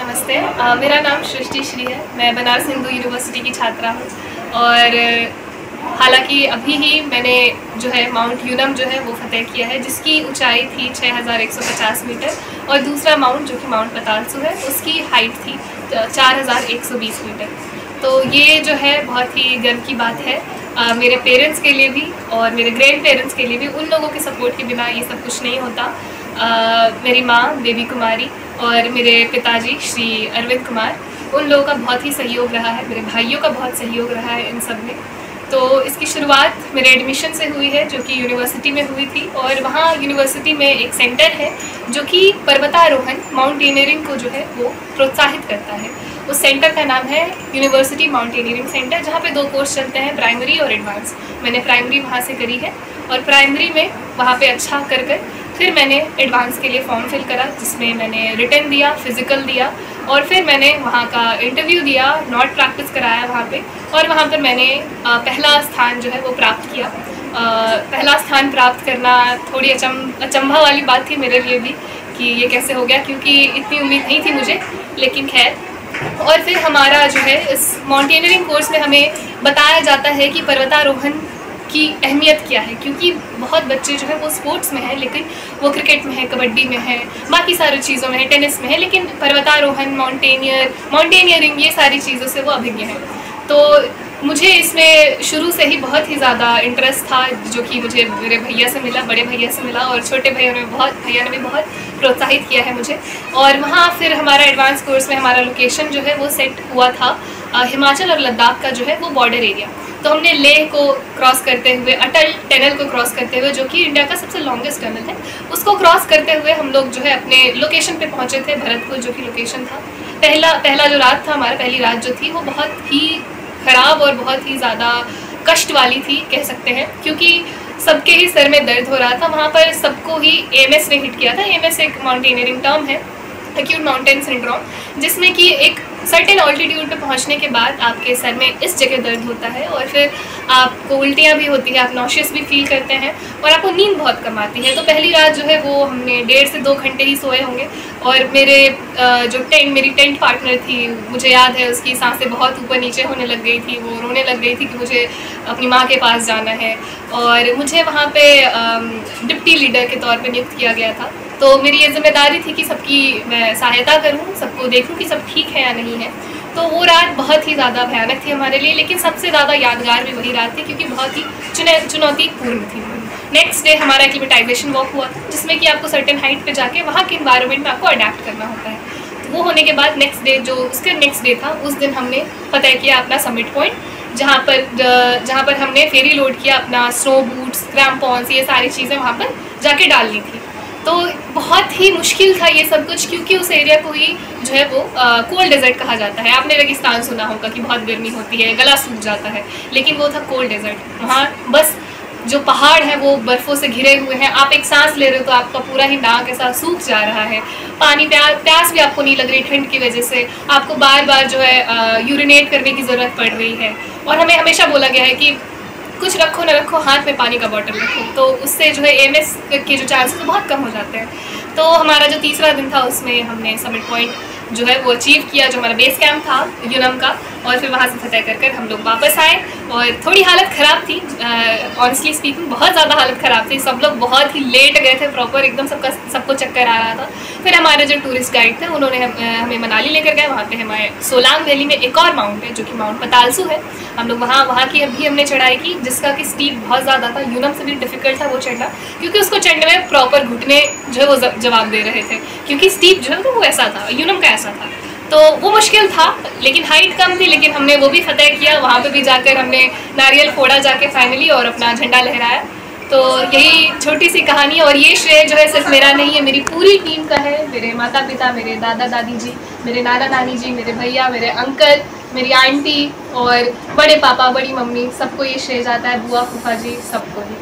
नमस्ते। मेरा नाम सृष्टि श्री है। मैं बनारस हिंदू यूनिवर्सिटी की छात्रा हूँ और हालांकि अभी ही मैंने जो है माउंट यूनम जो है वो फतेह किया है, जिसकी ऊंचाई थी 6150 मीटर, और दूसरा माउंट जो कि माउंट पतालसू है उसकी हाइट थी 4120 मीटर। तो ये जो है बहुत ही गर्व की बात है मेरे पेरेंट्स के लिए भी और मेरे ग्रैंड पेरेंट्स के लिए भी। उन लोगों के सपोर्ट के बिना ये सब कुछ नहीं होता। मेरी माँ बेबी कुमारी और मेरे पिताजी श्री अरविंद कुमार, उन लोगों का बहुत ही सहयोग रहा है, मेरे भाइयों का बहुत सहयोग रहा है इन सब में। तो इसकी शुरुआत मेरे एडमिशन से हुई है जो कि यूनिवर्सिटी में हुई थी, और वहाँ यूनिवर्सिटी में एक सेंटर है जो कि पर्वतारोहण माउंटेनियरिंग को जो है वो प्रोत्साहित करता है। उस सेंटर का नाम है यूनिवर्सिटी माउंटेनियरिंग सेंटर, जहाँ पे 2 कोर्स चलते हैं, प्राइमरी और एडवांस। मैंने प्राइमरी वहाँ से करी है और प्राइमरी में वहाँ पे अच्छा कर फिर मैंने एडवांस के लिए फॉर्म फिल करा, जिसमें मैंने रिटन दिया, फिज़िकल दिया, और फिर मैंने वहाँ का इंटरव्यू दिया, नॉट प्रैक्टिस कराया वहाँ पे, और वहाँ पर मैंने पहला स्थान जो है वो प्राप्त किया। पहला स्थान प्राप्त करना थोड़ी अचंभा वाली बात थी मेरे लिए भी कि ये कैसे हो गया, क्योंकि इतनी उम्मीद नहीं थी मुझे, लेकिन खैर। और फिर हमारा जो है इस माउंटेनियरिंग कोर्स में हमें बताया जाता है कि पर्वतारोहण की अहमियत क्या है, क्योंकि बहुत बच्चे जो है वो स्पोर्ट्स में है, लेकिन वो क्रिकेट में है, कबड्डी में है, बाकी सारी चीज़ों में है, टेनिस में है, लेकिन पर्वतारोहण, माउंटेनियरिंग ये सारी चीज़ों से वो अभिज्ञ है। तो मुझे इसमें शुरू से ही बहुत ही ज़्यादा इंटरेस्ट था, जो कि मुझे मेरे भैया से मिला, बड़े भैया से मिला, और छोटे भैया ने भी बहुत प्रोत्साहित किया है मुझे। और वहाँ फिर हमारा एडवांस कोर्स में हमारा लोकेशन जो है वो सेट हुआ था हिमाचल और लद्दाख का जो है वो बॉर्डर एरिया। तो हमने लेह को क्रॉस करते हुए, अटल टनल को क्रॉस करते हुए, जो कि इंडिया का सबसे लॉन्गेस्ट टनल है, उसको क्रॉस करते हुए हम लोग जो है अपने लोकेशन पे पहुँचे थे, भरतपुर, जो कि लोकेशन था। पहला जो रात था हमारा, पहली रात जो थी वो बहुत ही ख़राब और बहुत ही ज़्यादा कष्ट वाली थी कह सकते हैं, क्योंकि सबके ही सर में दर्द हो रहा था। वहाँ पर सबको ही एमएस ने हिट किया था। एमएस एक माउंटेनियरिंग टर्म है, एक्यूट माउंटेन सिंड्रोम, जिसमें कि एक सर्टेन ऑल्टीट्यूड पे पहुंचने के बाद आपके सर में इस जगह दर्द होता है, और फिर आपको उल्टियाँ भी होती है, आप नॉशियस भी फील करते हैं, और आपको नींद बहुत कम आती है। तो पहली रात जो है वो हमने 1.5 से 2 घंटे ही सोए होंगे, और मेरी टेंट पार्टनर थी, मुझे याद है उसकी सांसें बहुत ऊपर नीचे होने लग गई थी, वो रोने लग गई थी कि मुझे अपनी माँ के पास जाना है, और मुझे वहाँ पे डिप्टी लीडर के तौर पर नियुक्त किया गया था। तो मेरी ये जिम्मेदारी थी कि सबकी मैं सहायता करूं, सबको देखूं कि सब ठीक है या नहीं है। तो वो रात बहुत ही ज़्यादा भयानक थी हमारे लिए, लेकिन सबसे ज़्यादा यादगार भी वही रात थी, क्योंकि बहुत ही चुनौतीपूर्ण थी। नेक्स्ट डे हमारा एक्लिमेटाइजेशन वॉक हुआ, जिसमें कि आपको सर्टेन हाइट पे जाके वहाँ के इन्वायरमेंट में आपको अडेप्ट करना होता है। तो वो होने के बाद नेक्स्ट डे था, उस दिन हमने फतेह किया अपना समिट पॉइंट, जहाँ पर हमने फेरी लोड किया, अपना स्नो बूट्स, क्रैम्पॉन्स, ये सारी चीज़ें वहाँ पर जाके डालनी थी। तो बहुत ही मुश्किल था ये सब कुछ, क्योंकि उस एरिया को ही जो है वो कोल्ड डेजर्ट कहा जाता है। आपने रेगिस्तान सुना होगा कि बहुत गर्मी होती है, गला सूख जाता है, लेकिन वो था कोल्ड डेजर्ट। वहाँ बस जो पहाड़ है वो बर्फ़ों से घिरे हुए हैं, आप एक सांस ले रहे हो तो आपका पूरा ही नाक ऐसा सूख जा रहा है, पानी प्यास भी आपको नहीं लग रही ठंड की वजह से, आपको बार बार जो है यूरिनेट करने की ज़रूरत पड़ रही है, और हमें हमेशा बोला गया है कि कुछ रखो ना रखो, हाथ में पानी का बॉटल रखो, तो उससे जो है एमएस के जो चांसेस बहुत कम हो जाते हैं। तो हमारा जो तीसरा दिन था उसमें हमने समिट पॉइंट जो है वो अचीव किया, जो हमारा बेस कैंप था यूनम का, और फिर वहाँ से फतेह कर हम लोग वापस आए। और थोड़ी हालत ख़राब थी, ऑनेस्टली स्पीकिंग बहुत ज़्यादा हालत ख़राब थी, सब लोग बहुत ही लेट गए थे, प्रॉपर एकदम सबको चक्कर आ रहा था। फिर हमारे जो टूरिस्ट गाइड थे उन्होंने हमें मनाली लेकर गए। वहाँ पे हमारे सोलांग वैली में एक और माउंट है जो कि माउंट पतालसू है। हम लोग वहाँ की अभी हमने चढ़ाई की, जिसका कि स्टीप बहुत ज़्यादा था, यूनम से भी डिफ़िकल्ट था वो चढ़ना, क्योंकि उसको चढ़ने में प्रॉपर घुटने जो है वो जवाब दे रहे थे, क्योंकि स्टीप जो है वो ऐसा था, यूनम का ऐसा था। तो वो मुश्किल था, लेकिन हाइट कम थी, लेकिन हमने वो भी फतेह किया। वहाँ पे भी जाकर हमने नारियल फोड़ा जाके फाइनली, और अपना झंडा लहराया। तो यही छोटी सी कहानी, और ये श्रेय जो है सिर्फ मेरा नहीं है, मेरी पूरी टीम का है। मेरे माता पिता, मेरे दादा दादी जी, मेरे नाना नानी जी, मेरे भैया, मेरे अंकल, मेरी आंटी और बड़े पापा, बड़ी मम्मी, सबको ये श्रेय जाता है, बुआ फूफा जी, सबको ही।